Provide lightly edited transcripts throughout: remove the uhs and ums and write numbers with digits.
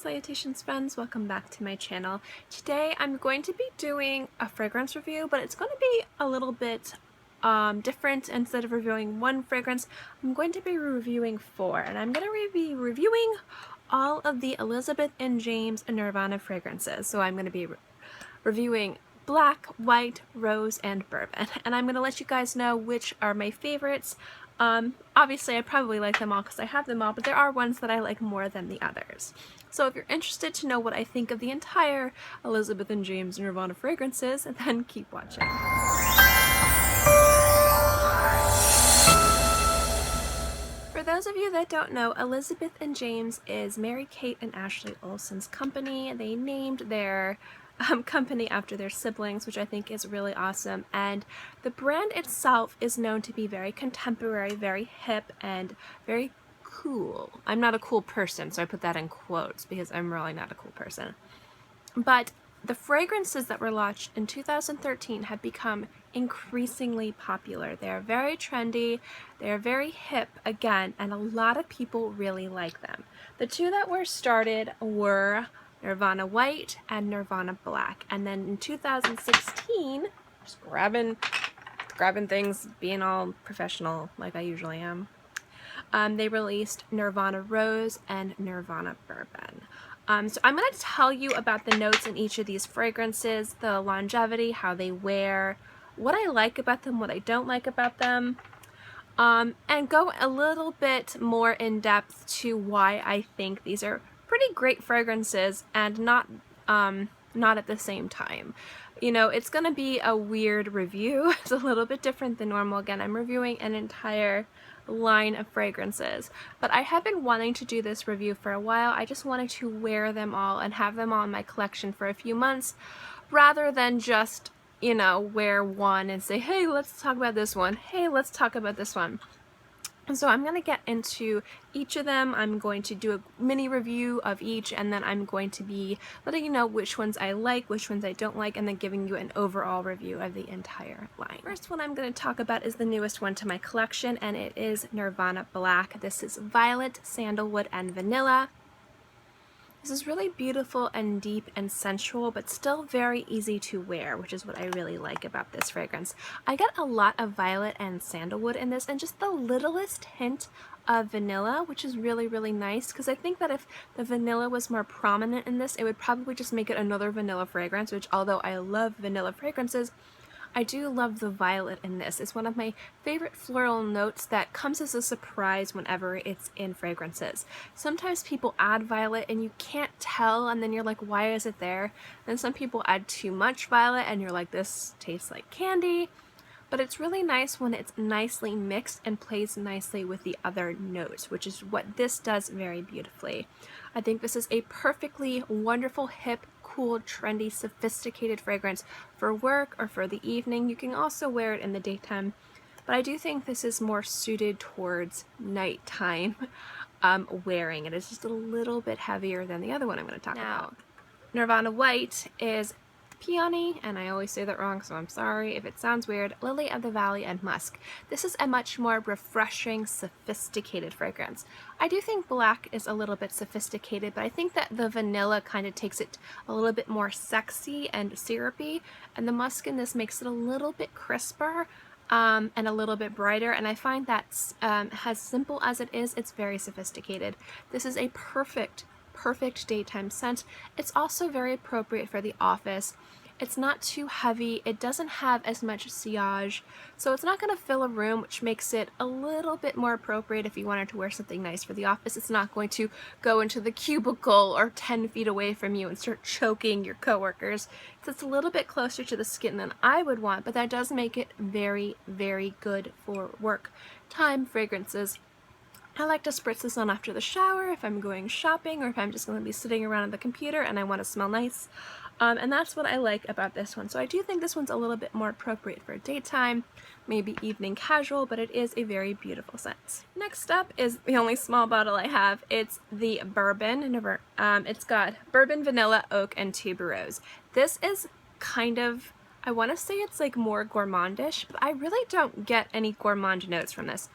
Salutations friends, welcome back to my channel. Today I'm going to be doing a fragrance review, but it's going to be a little bit different. Instead of reviewing one fragrance, I'm going to be reviewing four, and I'm going to be reviewing all of the Elizabeth and James and Nirvana fragrances. So I'm going to be reviewing black, white, rose, and bourbon, and I'm going to let you guys know which are my favorites. Obviously I probably like them all because I have them all, but there are ones that I like more than the others. So if you're interested to know what I think of the entire Elizabeth and James Nirvana fragrances, then keep watching. For those of you that don't know, Elizabeth and James is Mary-Kate and Ashley Olsen's company. They named their company after their siblings, which I think is really awesome, and the brand itself is known to be very contemporary, very hip, and very cool. I'm not a cool person, so I put that in quotes because I'm really not a cool person. But the fragrances that were launched in 2013 have become increasingly popular. They are very trendy, they are very hip again, and a lot of people really like them. The two that were started were Nirvana White and Nirvana Black, and then in 2016, just grabbing things, being all professional like I usually am, they released Nirvana Rose and Nirvana Bourbon. So I'm going to tell you about the notes in each of these fragrances, the longevity, how they wear, what I like about them, what I don't like about them, and go a little bit more in depth to why I think these are pretty great fragrances and not at the same time. You know, it's going to be a weird review. It's a little bit different than normal. Again, I'm reviewing an entire line of fragrances, but I have been wanting to do this review for a while. I just wanted to wear them all and have them all in my collection for a few months rather than just, you know, wear one and say, hey, let's talk about this one. Hey, let's talk about this one. So I'm going to get into each of them. I'm going to do a mini review of each, and then I'm going to be letting you know which ones I like, which ones I don't like, and then giving you an overall review of the entire line. First one I'm going to talk about is the newest one to my collection, and it is Nirvana Black. This is violet, sandalwood, and vanilla. This is really beautiful and deep and sensual, but still very easy to wear, which is what I really like about this fragrance. I get a lot of violet and sandalwood in this, and just the littlest hint of vanilla, which is really, really nice, because I think that if the vanilla was more prominent in this, it would probably just make it another vanilla fragrance, which, although I love vanilla fragrances, I do love the violet in this. It's one of my favorite floral notes that comes as a surprise whenever it's in fragrances. Sometimes people add violet and you can't tell, and then you're like, why is it there? Then some people add too much violet and you're like, this tastes like candy. But it's really nice when it's nicely mixed and plays nicely with the other notes, which is what this does very beautifully. I think this is a perfectly wonderful, hip, cool, trendy, sophisticated fragrance for work or for the evening. You can also wear it in the daytime, but I do think this is more suited towards nighttime wearing. It is just a little bit heavier than the other one I'm going to talk about. Nirvana White is peony, and I always say that wrong, so I'm sorry if it sounds weird, lily of the valley, and musk. This is a much more refreshing, sophisticated fragrance. I do think black is a little bit sophisticated, but I think that the vanilla kind of takes it a little bit more sexy and syrupy, and the musk in this makes it a little bit crisper and a little bit brighter, and I find that as simple as it is, it's very sophisticated. This is a perfect daytime scent. It's also very appropriate for the office. It's not too heavy, it doesn't have as much sillage, so it's not going to fill a room, which makes it a little bit more appropriate if you wanted to wear something nice for the office. It's not going to go into the cubicle or 10 feet away from you and start choking your coworkers. So it's a little bit closer to the skin than I would want, but that does make it very, very good for work time fragrances. I like to spritz this on after the shower if I'm going shopping or if I'm just going to be sitting around on the computer and I want to smell nice. And that's what I like about this one. So I do think this one's a little bit more appropriate for daytime, maybe evening casual, but it is a very beautiful scent. Next up is the only small bottle I have. It's the bourbon. It's got bourbon, vanilla, oak, and tuberose. This is kind of, I want to say it's like more gourmandish, but I really don't get any gourmand notes from this.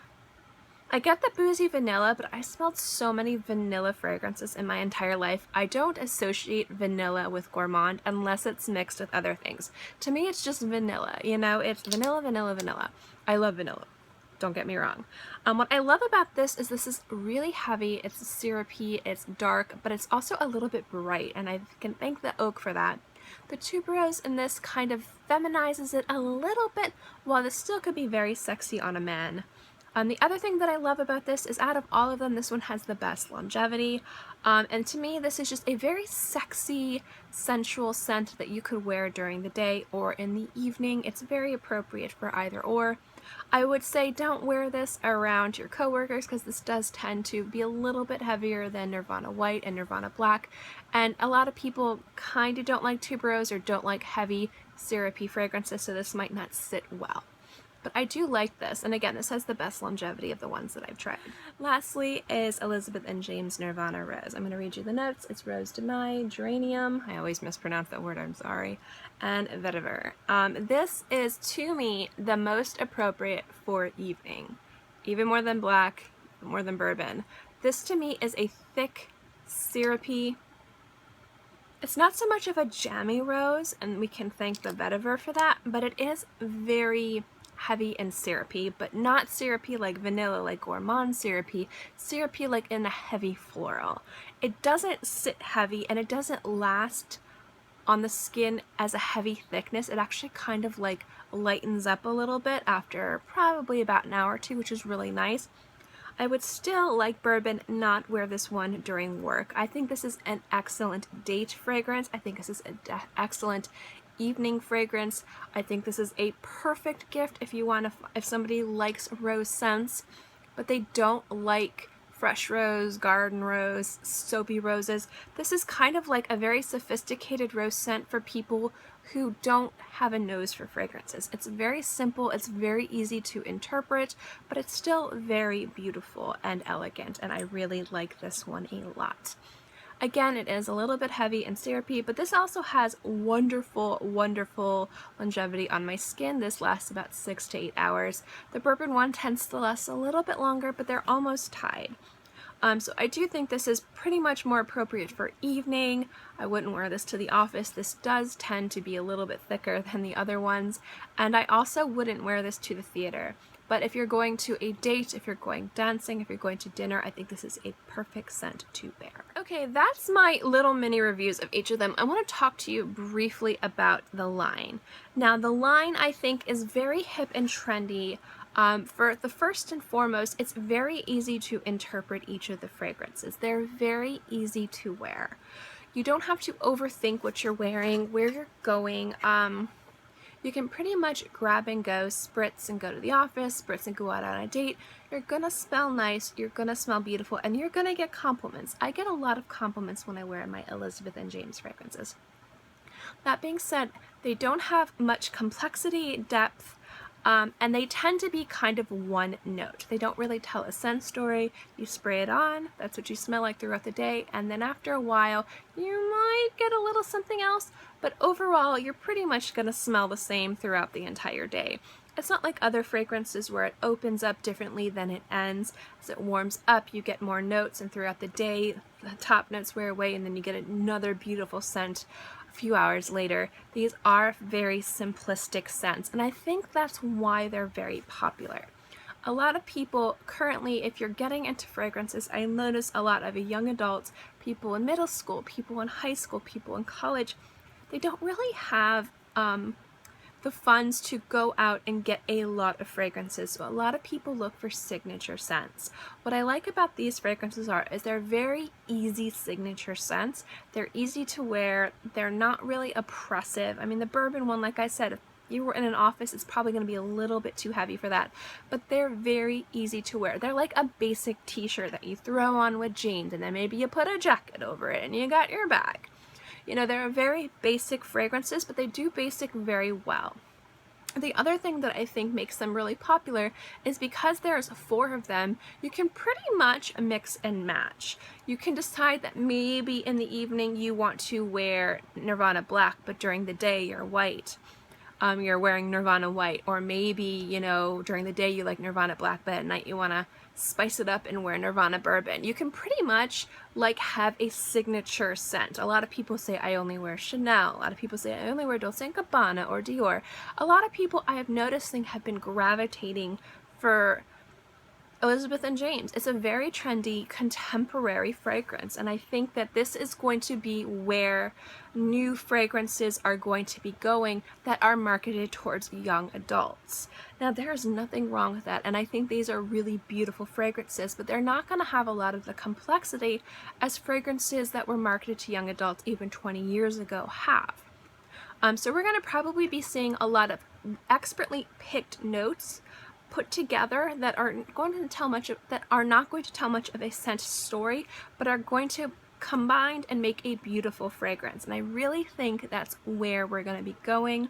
I get the boozy vanilla, but I smelled so many vanilla fragrances in my entire life. I don't associate vanilla with gourmand unless it's mixed with other things. To me, it's just vanilla, you know? It's vanilla, vanilla, vanilla. I love vanilla. Don't get me wrong. What I love about this is really heavy, it's syrupy, it's dark, but it's also a little bit bright, and I can thank the oak for that. The tuberose in this kind of feminizes it a little bit, while this still could be very sexy on a man. The other thing that I love about this is out of all of them, this one has the best longevity. And to me, this is just a very sexy, sensual scent that you could wear during the day or in the evening. It's very appropriate for either or. I would say don't wear this around your coworkers because this does tend to be a little bit heavier than Nirvana White and Nirvana Black. And a lot of people kind of don't like tuberose or don't like heavy, syrupy fragrances, so this might not sit well. But I do like this, and again, this has the best longevity of the ones that I've tried. Lastly is Elizabeth and James Nirvana Rose. I'm going to read you the notes. It's Rose de Mai, Geranium, I always mispronounce that word, I'm sorry, and Vetiver. This is, to me, the most appropriate for evening. Even more than black, more than bourbon. This, to me, is a thick, syrupy, it's not so much of a jammy rose, and we can thank the Vetiver for that, but it is very heavy and syrupy, but not syrupy like vanilla, like gourmand syrupy, syrupy like in a heavy floral. It doesn't sit heavy and it doesn't last on the skin as a heavy thickness. It actually kind of like lightens up a little bit after probably about an hour or two, which is really nice. I would still, like bourbon, not wear this one during work. I think this is an excellent date fragrance. I think this is an excellent evening fragrance. I think this is a perfect gift if you want to, if somebody likes rose scents, but they don't like fresh rose, garden rose, soapy roses. This is kind of like a very sophisticated rose scent for people who don't have a nose for fragrances. It's very simple, it's very easy to interpret, but it's still very beautiful and elegant, and I really like this one a lot. Again, it is a little bit heavy and syrupy, but this also has wonderful, wonderful longevity on my skin. This lasts about 6 to 8 hours. The bourbon one tends to last a little bit longer, but they're almost tied. So I do think this is pretty much more appropriate for evening. I wouldn't wear this to the office. This does tend to be a little bit thicker than the other ones. And I also wouldn't wear this to the theater. But if you're going to a date, if you're going dancing, if you're going to dinner, I think this is a perfect scent to bear. Okay, that's my little mini reviews of each of them. I want to talk to you briefly about the line. Now, the line I think is very hip and trendy. For the first and foremost, it's very easy to interpret each of the fragrances. They're very easy to wear. You don't have to overthink what you're wearing, where you're going. You can pretty much grab and go, spritz and go to the office, spritz and go out on a date. You're gonna smell nice, you're gonna smell beautiful, and you're gonna get compliments. I get a lot of compliments when I wear my Elizabeth and James fragrances. That being said, they don't have much complexity, depth, and they tend to be kind of one note. They don't really tell a scent story. You spray it on, that's what you smell like throughout the day, and then after a while, you might get a little something else, but overall, you're pretty much gonna smell the same throughout the entire day. It's not like other fragrances where it opens up differently than it ends. As it warms up, you get more notes, and throughout the day, the top notes wear away, and then you get another beautiful scent few hours later. These are very simplistic scents, and I think that's why they're very popular. A lot of people currently, if you're getting into fragrances, I notice a lot of young adults, people in middle school, people in high school, people in college, they don't really have the funds to go out and get a lot of fragrances, so a lot of people look for signature scents. What I like about these fragrances is they're very easy signature scents. They're easy to wear, they're not really oppressive. I mean, the bourbon one, like I said, if you were in an office, it's probably going to be a little bit too heavy for that, but they're very easy to wear. They're like a basic t-shirt that you throw on with jeans, and then maybe you put a jacket over it, and you got your bag. You know, they're very basic fragrances, but they do basic very well. The other thing that I think makes them really popular is because there's 4 of them, you can pretty much mix and match. You can decide that maybe in the evening you want to wear Nirvana Black, but during the day you're white. You're wearing Nirvana White, or maybe, you know, during the day you like Nirvana Black, but at night you want to spice it up and wear Nirvana bourbon. You can pretty much like have a signature scent. A lot of people say I only wear Chanel. A lot of people say I only wear Dolce & Gabbana or Dior. A lot of people I have noticed have been gravitating for Elizabeth and James. It's a very trendy, contemporary fragrance, and I think that this is going to be where new fragrances are going to be going that are marketed towards young adults. Now, there is nothing wrong with that, and I think these are really beautiful fragrances, but they're not going to have a lot of the complexity as fragrances that were marketed to young adults even 20 years ago have. So we're going to probably be seeing a lot of expertly picked notes put together that are not going to tell much of a scent story, but are going to combine and make a beautiful fragrance. And I really think that's where we're going to be going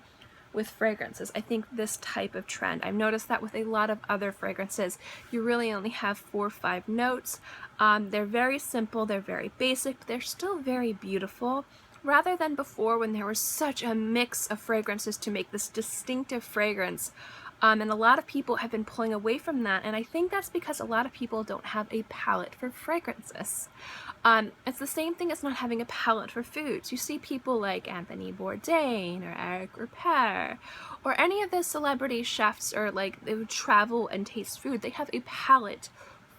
with fragrances. I think this type of trend. I've noticed that with a lot of other fragrances, you really only have 4 or 5 notes. They're very simple, they're very basic, but they're still very beautiful. Rather than before when there was such a mix of fragrances to make this distinctive fragrance. And a lot of people have been pulling away from that, and I think that's because a lot of people don't have a palate for fragrances. It's the same thing as not having a palate for foods. You see people like Anthony Bourdain or Eric Ripert or any of the celebrity chefs, or like they would travel and taste food. They have a palate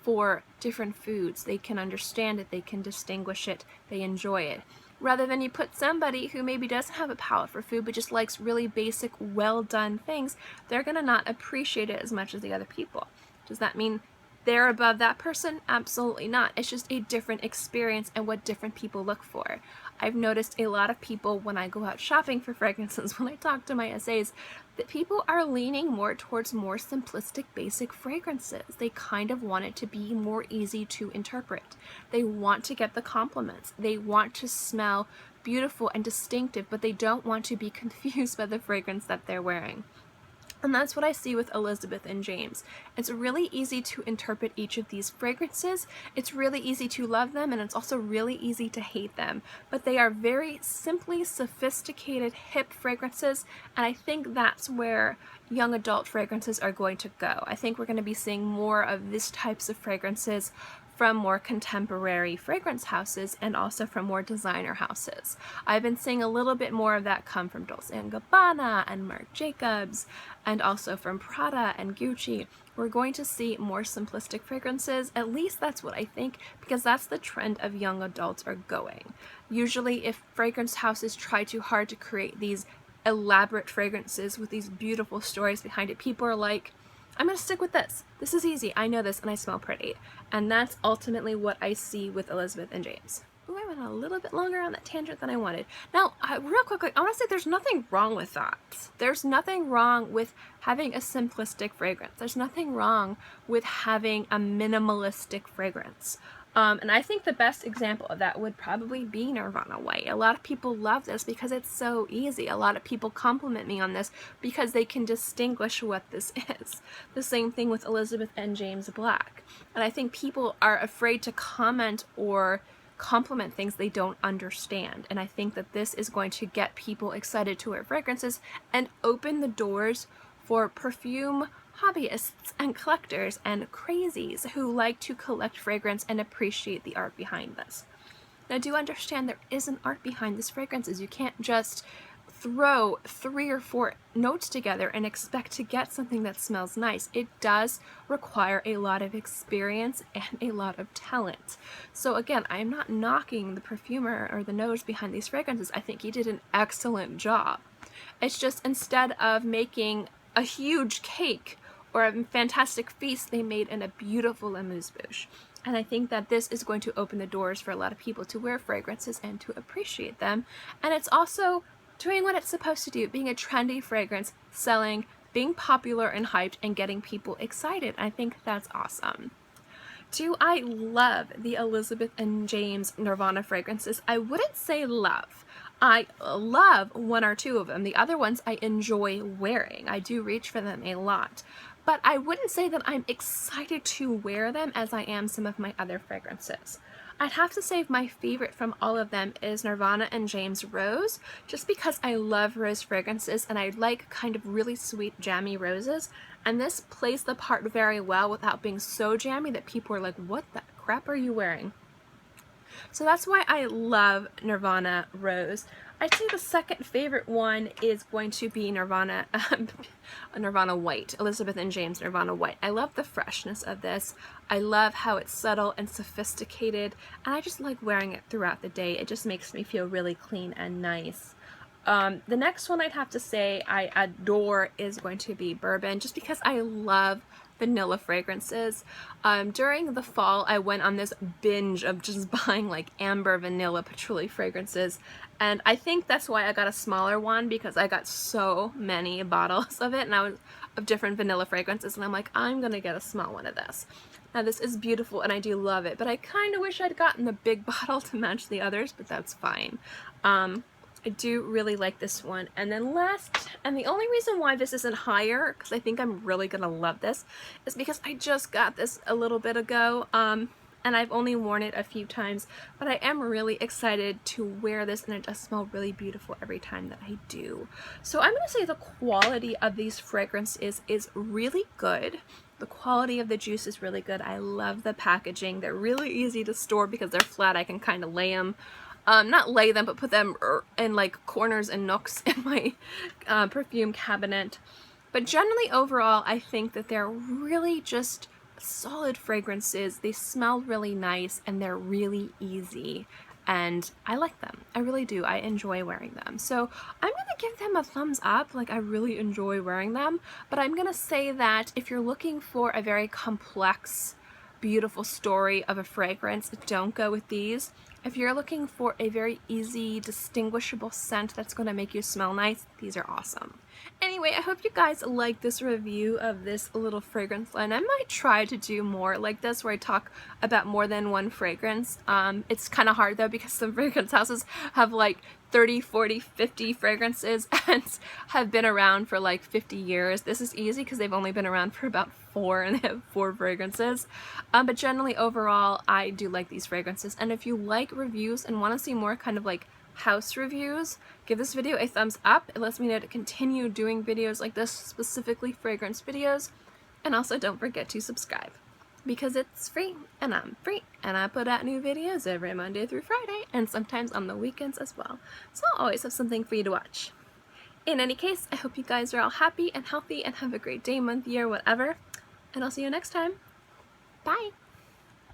for different foods. They can understand it, they can distinguish it, they enjoy it. Rather than you put somebody who maybe doesn't have a palate for food but just likes really basic, well done things, they're going to not appreciate it as much as the other people. Does that mean they're above that person? Absolutely not. It's just a different experience and what different people look for. I've noticed a lot of people when I go out shopping for fragrances, when I talk to my SAs, that people are leaning more towards more simplistic, basic fragrances. They kind of want it to be more easy to interpret. They want to get the compliments. They want to smell beautiful and distinctive, but they don't want to be confused by the fragrance that they're wearing. And that's what I see with Elizabeth and James. It's really easy to interpret each of these fragrances. It's really easy to love them, and it's also really easy to hate them. But they are very simply sophisticated, hip fragrances, and I think that's where young adult fragrances are going to go. I think we're going to be seeing more of these types of fragrances from more contemporary fragrance houses and also from more designer houses. I've been seeing a little bit more of that come from Dolce & Gabbana and Marc Jacobs, and also from Prada and Gucci. We're going to see more simplistic fragrances. At least that's what I think, because that's the trend of young adults are going. Usually if fragrance houses try too hard to create these elaborate fragrances with these beautiful stories behind it, people are like, I'm going to stick with this. This is easy. I know this and I smell pretty. And that's ultimately what I see with Elizabeth and James. Ooh, I went a little bit longer on that tangent than I wanted. Now, real quickly, I want to say there's nothing wrong with that. There's nothing wrong with having a simplistic fragrance. There's nothing wrong with having a minimalistic fragrance. And I think the best example of that would probably be Nirvana White. A lot of people love this because it's so easy. A lot of people compliment me on this because they can distinguish what this is. The same thing with Elizabeth and James Black. And I think people are afraid to comment or compliment things they don't understand. And I think that this is going to get people excited to wear fragrances and open the doors for perfume hobbyists and collectors and crazies who like to collect fragrance and appreciate the art behind this. Now, do understand there is an art behind these fragrances. You can't just throw 3 or 4 notes together and expect to get something that smells nice. It does require a lot of experience and a lot of talent. So again, I am not knocking the perfumer or the nose behind these fragrances. I think he did an excellent job. It's just instead of making a huge cake or a fantastic feast, they made in a beautiful amuse-bouche. And I think that this is going to open the doors for a lot of people to wear fragrances and to appreciate them. And it's also doing what it's supposed to do, being a trendy fragrance, selling, being popular and hyped, and getting people excited. I think that's awesome. Do I love the Elizabeth and James Nirvana fragrances? I wouldn't say love. I love 1 or 2 of them. The other ones I enjoy wearing. I do reach for them a lot. But I wouldn't say that I'm excited to wear them as I am some of my other fragrances. I'd have to say my favorite from all of them is Nirvana and James Rose, just because I love rose fragrances and I like kind of really sweet jammy roses, and this plays the part very well without being so jammy that people are like, what the crap are you wearing? So that's why I love Nirvana Rose. I'd say the second favorite one is going to be Nirvana Nirvana White, Elizabeth and James Nirvana White. I love the freshness of this. I love how it's subtle and sophisticated, and I just like wearing it throughout the day. It just makes me feel really clean and nice. The next one I'd have to say I adore is going to be Bourbon, just because I love vanilla fragrances. During the fall, I went on this binge of just buying like amber vanilla patchouli fragrances, and I think that's why I got a smaller one, because I got so many bottles of it, and I was of different vanilla fragrances, and I'm like, I'm gonna get a small one of this. Now this is beautiful and I do love it, but I kind of wish I'd gotten the big bottle to match the others, but that's fine. I do really like this one. And then last, and the only reason why this isn't higher, because I think I'm really gonna love this, is because I just got this a little bit ago, and I've only worn it a few times, but I am really excited to wear this, and it does smell really beautiful every time that I do. So I'm gonna say the quality of these fragrances is really good. The quality of the juice is really good. I love the packaging. They're really easy to store because they're flat. I can kind of lay them. Not lay them, but put them in like corners and nooks in my perfume cabinet. But generally overall, I think that they're really just solid fragrances. They smell really nice and they're really easy. And I like them. I really do. I enjoy wearing them. So I'm going to give them a thumbs up. Like, I really enjoy wearing them. But I'm going to say that if you're looking for a very complex, beautiful story of a fragrance, don't go with these. If you're looking for a very easy, distinguishable scent that's going to make you smell nice, these are awesome. Anyway, I hope you guys like this review of this little fragrance line. I might try to do more like this where I talk about more than one fragrance. It's kind of hard though, because some fragrance houses have like 30, 40, 50 fragrances and have been around for like 50 years. This is easy because they've only been around for about 4 and they have 4 fragrances. But generally overall, I do like these fragrances. And if you like reviews and want to see more kind of like house reviews, give this video a thumbs up. It lets me know to continue doing videos like this, specifically fragrance videos. And also don't forget to subscribe, because it's free and I'm free and I put out new videos every Monday through Friday and sometimes on the weekends as well. So I'll always have something for you to watch. In any case, I hope you guys are all happy and healthy and have a great day, month, year, whatever. And I'll see you next time. Bye!